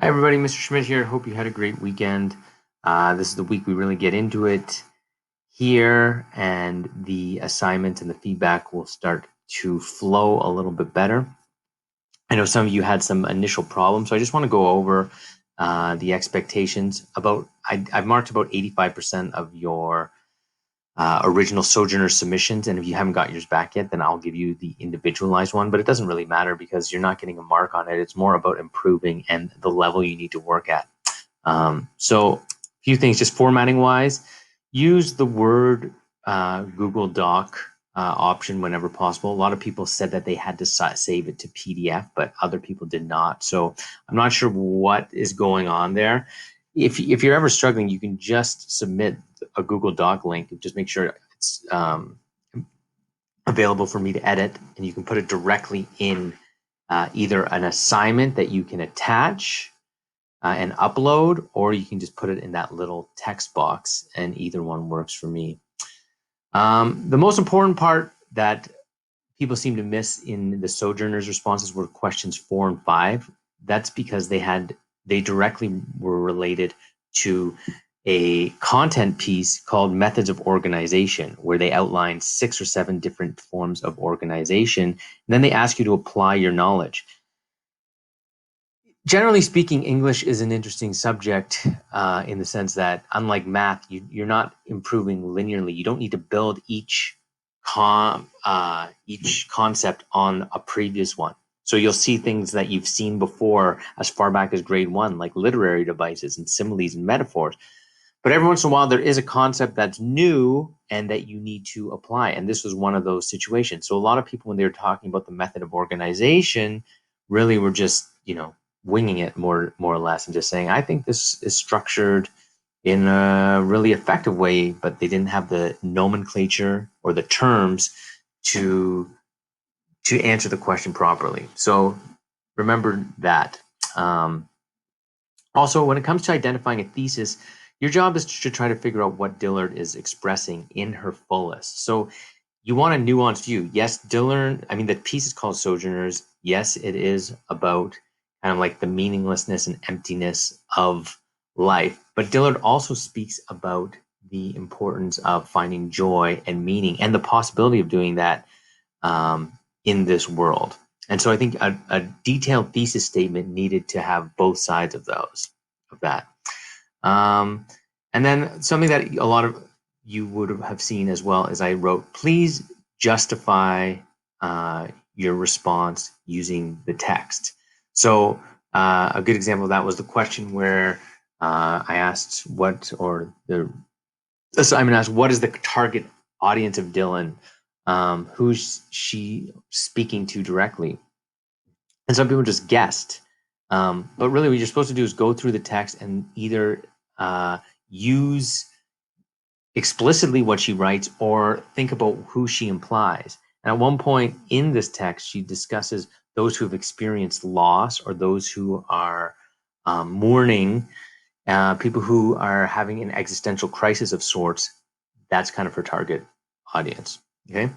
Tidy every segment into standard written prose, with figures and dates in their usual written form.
Hi, everybody. Mr. Schmidt here. Hope you had a great weekend. This is the week we really get into it here, and the assignments and the feedback will start to flow a little bit better. I know some of you had some initial problems, so I just want to go over the expectations. I've marked about 85% of your original Sojourner submissions, and if you haven't got yours back yet, then I'll give you the individualized one, but it doesn't really matter because you're not getting a mark on it. It's more about improving and the level you need to work at. So a few things, just formatting wise, use the Word Google Doc option whenever possible. A lot of people said that they had to save it to PDF, but other people did not. So I'm not sure what is going on there. If you're ever struggling, you can just submit a Google Doc link and just make sure it's available for me to edit, and you can put it directly in either an assignment that you can attach and upload, or you can just put it in that little text box, and either one works for me. The most important part that people seem to miss in the Sojourners responses were questions 4 and 5. That's because they directly were related to a content piece called Methods of Organization, where they outline 6 or 7 different forms of organization, and then they ask you to apply your knowledge. Generally speaking, English is an interesting subject in the sense that, unlike math, you're not improving linearly. You don't need to build each concept on a previous one. So you'll see things that you've seen before as far back as grade 1, like literary devices and similes and metaphors. But every once in a while, there is a concept that's new and that you need to apply. And this was one of those situations. So a lot of people, when they were talking about the method of organization, really were just, winging it more or less, and just saying, I think this is structured in a really effective way, but they didn't have the nomenclature or the terms to answer the question properly. So remember that. Also, when it comes to identifying a thesis, your job is to try to figure out what Dillard is expressing in her fullest. So you want a nuanced view. Yes, the piece is called Sojourners. Yes, it is about kind of like the meaninglessness and emptiness of life. But Dillard also speaks about the importance of finding joy and meaning and the possibility of doing that in this world. And so I think a detailed thesis statement needed to have both sides of that. And then something that a lot of you would have seen as well is I wrote, please justify your response using the text. So a good example of that was the question where I asked what is the target audience of Dylan? Who's she speaking to directly? And some people just guessed. But really what you're supposed to do is go through the text and either use explicitly what she writes or think about who she implies. And at one point in this text, she discusses those who have experienced loss or those who are mourning, people who are having an existential crisis of sorts. That's kind of her target audience. Okay.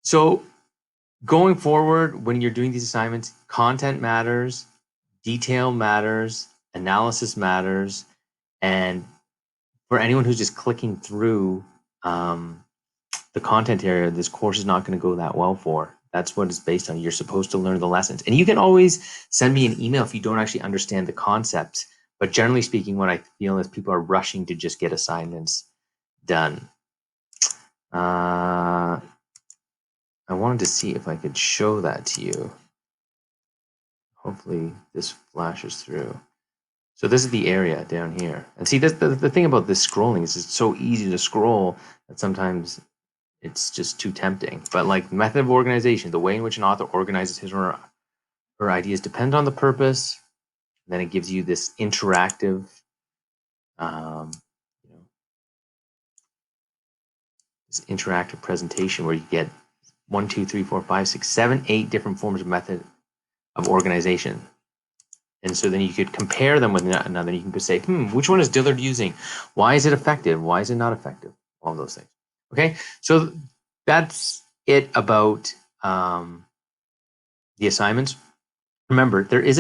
So going forward, when you're doing these assignments, content matters, detail matters, analysis matters, and for anyone who's just clicking through the content area, this course is not going to go that well for. That's what it's based on. You're supposed to learn the lessons. And you can always send me an email if you don't actually understand the concepts. But generally speaking, what I feel is people are rushing to just get assignments done. I wanted to see if I could show that to you. Hopefully this flashes through. So this is the area down here. And see, the thing about this scrolling is it's so easy to scroll that sometimes it's just too tempting. But like method of organization, the way in which an author organizes his or her ideas depends on the purpose. Then it gives you this interactive, this interactive presentation where you get 1, 2, 3, 4, 5, 6, 7, 8 different forms of method of organization. And so then you could compare them with another. You can say, which one is Dillard using? Why is it effective? Why is it not effective? All of those things. Okay, so that's it about the assignments. Remember, there is